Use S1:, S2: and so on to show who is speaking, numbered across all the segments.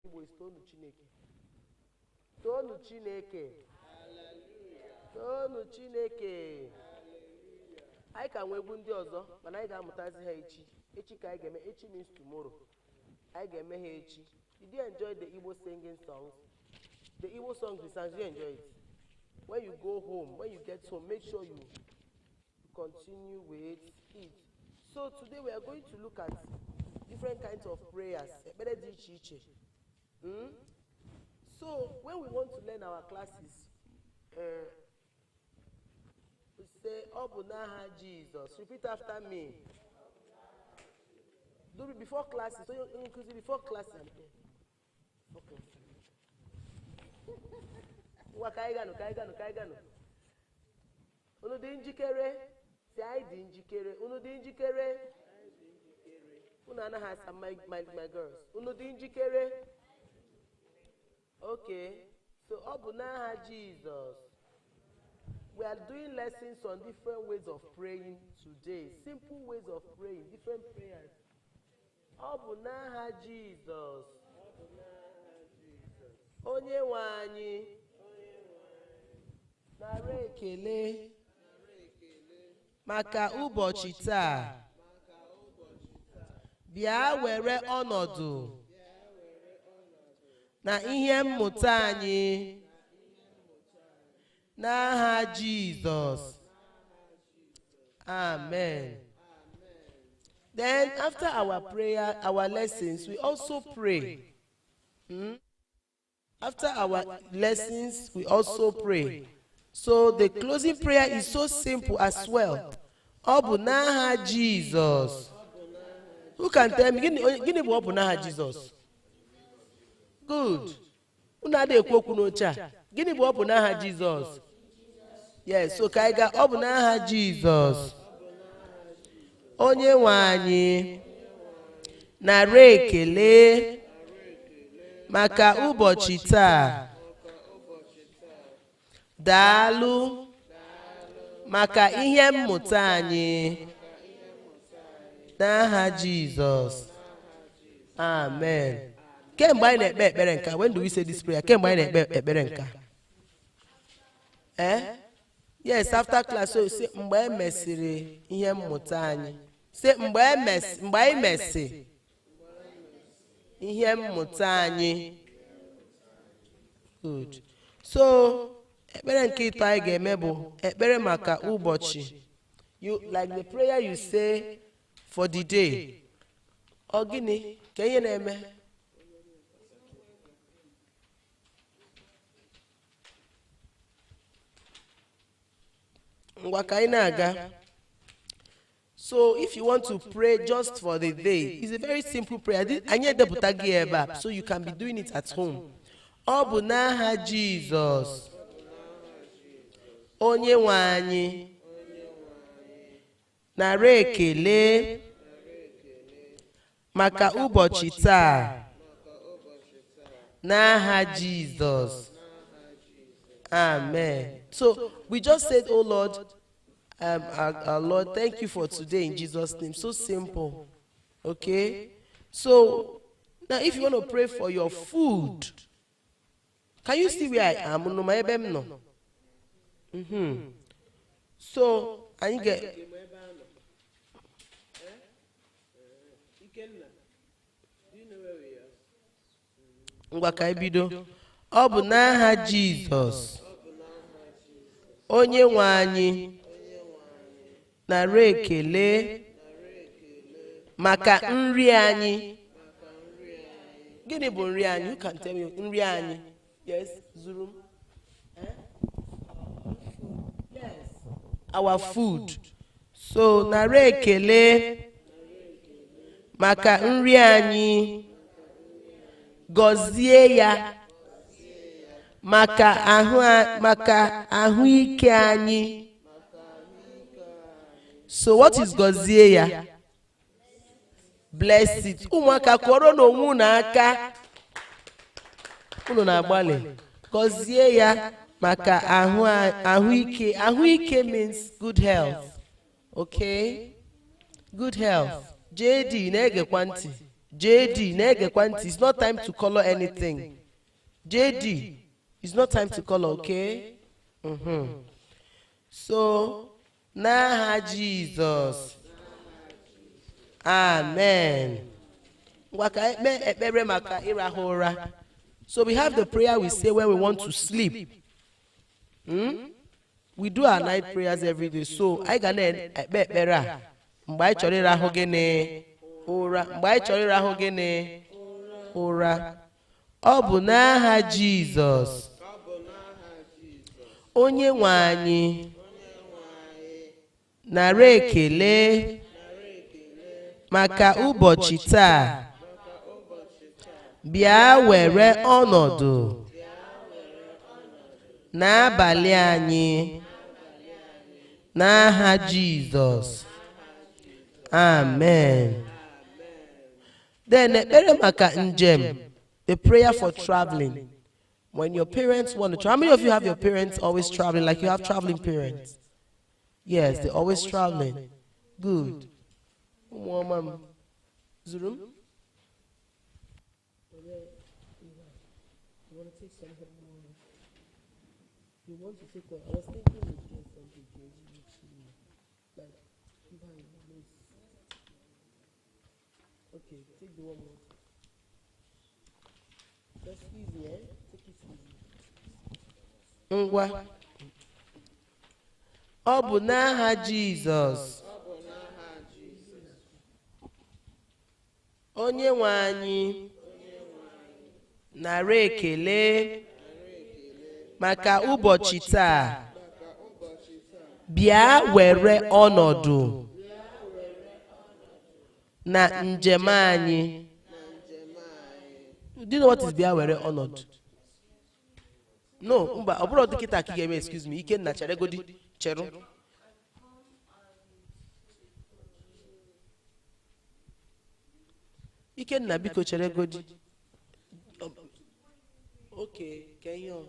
S1: Igbo is Tonu Chineke. Tonu Chineke. Tonu Chineke. I can we bundi ozo, but I got mutazi echi. Echi ka I echi means tomorrow. I get me echi. Did you enjoy the Igbo singing songs? The Igbo songs we sang, you enjoy it. When you go home, when you get home, make sure you continue with it. So today we are going to look at different kinds of prayers. So when we want to learn our classes, we say, Obunaha Jesus. Repeat after me. Do it before classes. So you include it before classes. Okay. Kaigano. Unu di njikere? Si ai di njikere. Unu di njikere? Unu anaghị asa my girls. Unu di njikere? Okay. So Obunaha Jesus. We are doing lessons on different ways of praying today. Simple ways of praying, different prayers. Obunaha Jesus. Onye nwanyi. Nara ekele. Maka ụbọchị taa. Bịa were ọnọdụ. Na ihe mmụta anyị. N'aha Jesus. Amen. Then after our prayer, our lessons, we also pray. After our lessons, we also pray. So the closing prayer is so simple as well. Obunaha Jesus. Who can tell me? Gini bu Obunaha Jesus? Good. Unade ekwoku n'ocha. Gini bu Obunaha Jesus? Yes, so kaiga Obunaha Jesus. Onye nwanyi. Nara ekele. Maka ụbọchị taa. Daalụ. Maka ihe mmụta anyị. N'aha Jesus. Amen. Kemgbe anyị na-ekpe ekpere nka? When do we say this prayer? Kemgbe anyị na-ekpe ekpere nka? Yes, after class, so say mgbe e mesịrị ihe mmụta anyị. Say mgbe anyị mesị ihe mmụta anyị. Good. So ekpere nke ito anyị ga-eme bụ ekpere maka ụbọchị. You like the prayer you say for the day. Ọ gịnị ka ihe na-eme? Ngwa ka anyị na-aga. So if you want to pray just for the day, it's a very simple prayer. Anyị edepụta gị ebe a, so you can be doing it at home. Obunaha Jesus. Onye nwanyi. Nara ekele. Maka ụbọchị taa. N'aha Jesus. Amen. So we just said, oh Lord, our Lord, thank you for today in Jesus' name. So simple. Okay? So now if you want to pray for your food, can you see where I am? So I get Obunaha Jesus. Onye nwanyi. Nara ekele. Maka nri anyị. Gịnị bụ nri anyị? You can tell me nri anyị. Yes, Zuru. Yes. Our food. So nara ekele. Maka nri anyị. Gọzie ya. Maka ahụike anyị. So what is gọzie ya? Bless it. Ụmụaka kwọrọ n'onwe n'aka. Unu na-agbalị. Gọzie ya maka ahụike. Ahụike means good health. Okay? Good health. JD na-egekwa ntị. JD, negekwanti, it's not time to color anything. JD, it's not time to color, okay? So, n'aha Jesus. Amen. So we have the prayer we say when we want to sleep. We do our night prayers every day. So I can better. Mbai chori raho gene ora. Mbai chori raho gene ora. Obu n'aha Jesus. Onye nwe anyị nara ekele maka ụbọchị taa. Bịa were ọnọdụ n'abalị anyị n'aha Jesus. Amen. Then ekpere maka njem, the prayer for traveling. When your parents want to travel, how many of you have your parents always traveling, like you have traveling parents? Yes, they're always traveling. Good. Woman, Zurum? You want to take something more? You want to take what? I was thinking we get something like okay, take the one more. That's easy, eh? Take it easy. Ngwa. Ọ bụ n'aha Jizọs. Onye nwe anyị nara ekele maka ụbọchị taa. Bịa were ọnọdụ na njem anyị. Do you know what is bịa were ọnọdụ? No, mba, ọ bụrụ dịkịta ka ị ga-eme, excuse me, ike nna chere godi cheru. Ike nna biko chere godi. Okay, can you?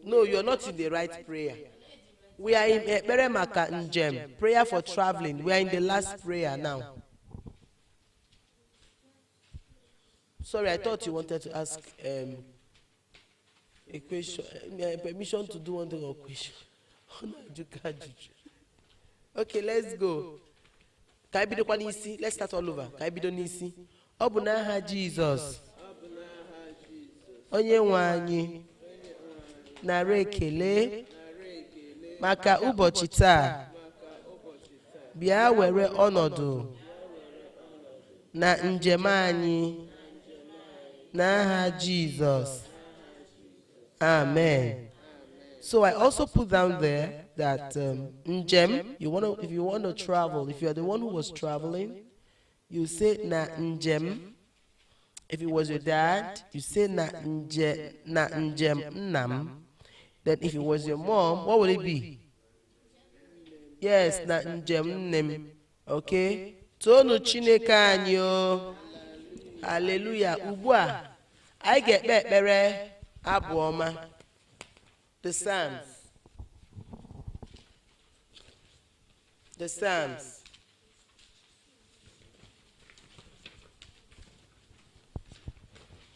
S1: No, you're not in the right prayer. We are in Ekpere Maka Njem, prayer for traveling. We are in the last prayer now. Sorry, I thought you wanted to ask a question, permission to do one thing or question. Okay, let's go. Let's start all over. Ọ bụ n'aha Jizọs. Onye nwe anyị nara ekele maka ụbọchị taa. Bịa were ọnọdụ na njem anyị n'aha Jesus. Amen. So I also put down there that njem, if you want to travel, if you are the one who was traveling, you say na njem. If it was your dad, you say na njem nam. Then if it was your mom, what would it be? Yes, na njem nem. Okay? Tonu Chineke anyị o. Hallelujah. Ugbu I get ekpere abụ ọma. The Psalms. The Psalms.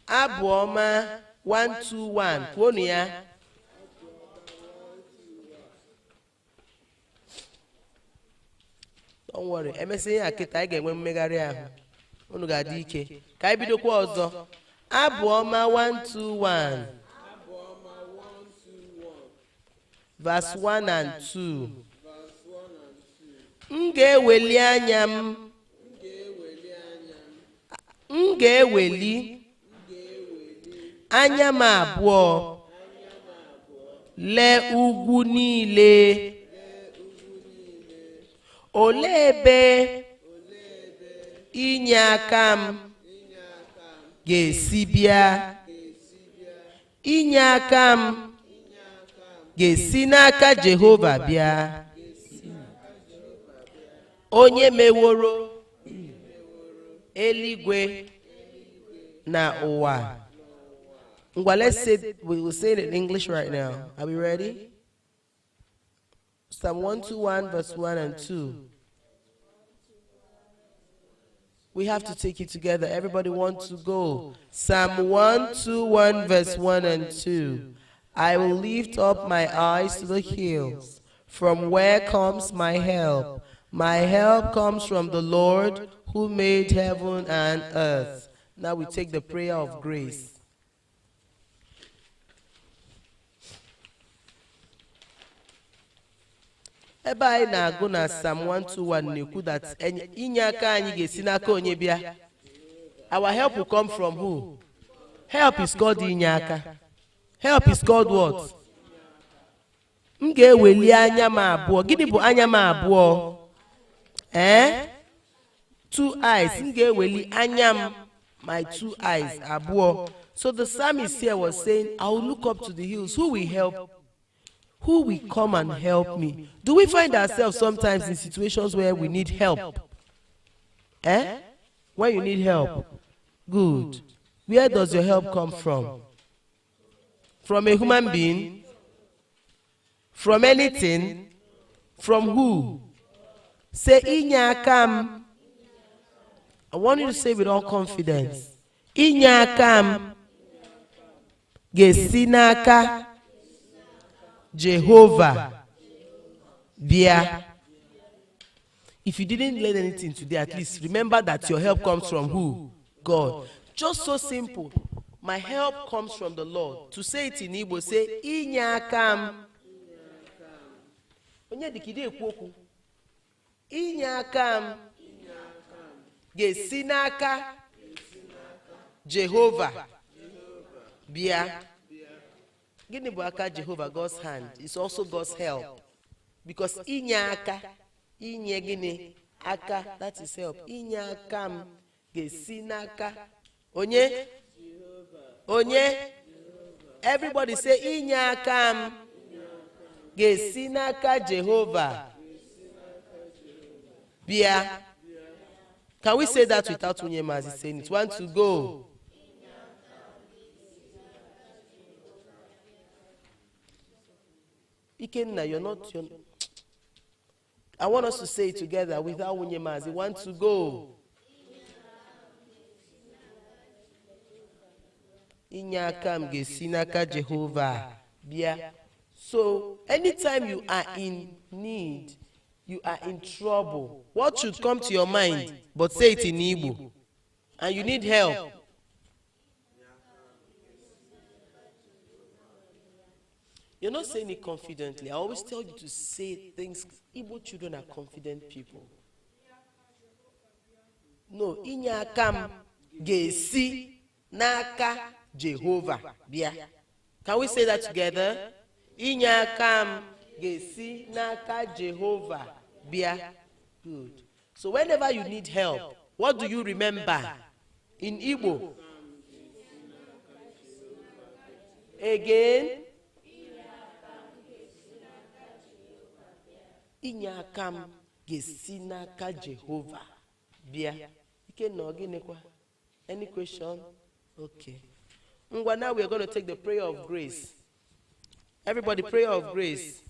S1: Abụ ọma 121. Kwonu ya. Don't worry. Emesi ya kita ga-enwe mmegharị ahụ. Unu ga-adị ike. Ka anyị bidokwa ọzọ. Abụ ọma 121. Verse 1 and 2. M ga-eweli anya m. M ga-eweli anya m abụọ. Lee ugwu niile. Olee ebe inye aka m ga-esi bịa? Inye aka m ga-esi n'aka Jehova bịa. Onye meworo eluigwe na ụwa. Well, let's say we will say it in English right now. Are we ready? Psalm 121 verse 1 and 2. We have to take it together. Everybody want to go. Psalm 121 verse 1 and 2. I will lift up my eyes to the hills. From where comes my help? My help comes from the Lord who made heaven and earth. Now we take the prayer of grace. Ebe anyị na-agụ na Psalm 121 na-ekwu that inye aka anyị ga-esi n'aka onye bịa. Our help will come from who? Help is called inye aka. Help is called what? M ga-eweli anya m abụọ. Gịnị bụ anya m abụọ? Two eyes. M ga-eweli anya m, my two eyes abụọ. So the psalmist here was saying, I will look up to the hills. Who will help? Who will come and help me? Do we find ourselves sometimes in situations where we need help? When you need help? Good. Where does your help come from? From a human being? From anything? From who? Say, Inyakam. I want you to say with all confidence. Inyakam. Gesinaka. Jehovah. Bia. If you didn't learn anything today, at least remember that your help comes from who? God. Just so simple. My help comes from the Lord. To say it in Igbo, say, Inyakam. Onye dikide ekwoku. Inyakam. Gesinaka. Jehovah. Bia. Gịnị bụ aka Jehovah, God's hand? It's also God's help. Because inye aka, inye gịnị aka, that is help. Inye aka m ga-esi n'aka. Onye? Onye? Everybody say inye aka m ga-esi n'aka Jehovah. Bia. Can we say that without Unye Mazi saying it? 1, 2, go. Ikenna, you're not. I want us to say it together without Unye Mazi. 1, 2, go. Inyakam gesinaka Jehovah. Bia. So, anytime you are in need, you are in trouble, what should come to your mind? But say it in Igbo. And you need help. You're not saying it confidently. I always tell you to say things. Igbo children are confident people. No, Inyakam gesi naka Jehovah. Bia. Can we say that together? Inyakam gesi naka Jehovah. Bia. Good. So whenever you need help, what do you remember? In Igbo. Again. Inyakam gesinaka Jehovah. Bia. Any question? Okay. Now we are going to take the prayer of grace. Everybody, prayer of grace.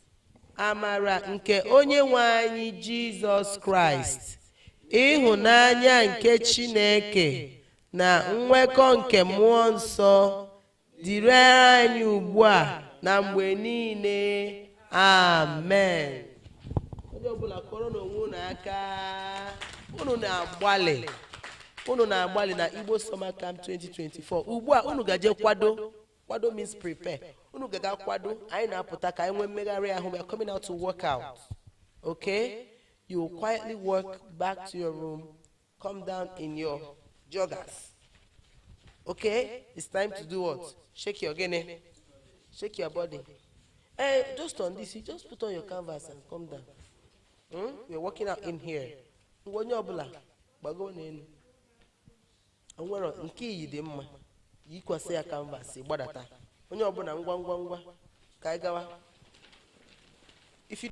S1: Amara nke onye nwe anyị Jesus Christ, ịhụnanya nke Chineke na nwekọ nke mmụọ nsọ dịrị anyị ugbu a na mgbe niile. Amen. Onye ọbụla kọrọ n'onwe unu aka. Unu na-agbalị na Igbo Summer Camp 2024. Ugbu a unu gaje kwado. Kwado means prepare. Unu gaga kwado. Anyị na-apụta ka anyị nwee mmegharị ahụ. We are coming out to work out. Okay? You will quietly walk back to your room. Come down in your joggers. Okay? It's time to do what? Shake your gene. Shake your body. Hey, just on this, you just put on your canvas and come down. We're working out in here. Onye ọbụla gbago n'elu. Onwere nke iyi dị mma. Yikwasị ya canvas gbadata. Onye ọbụla ngwa ka anyị gawa.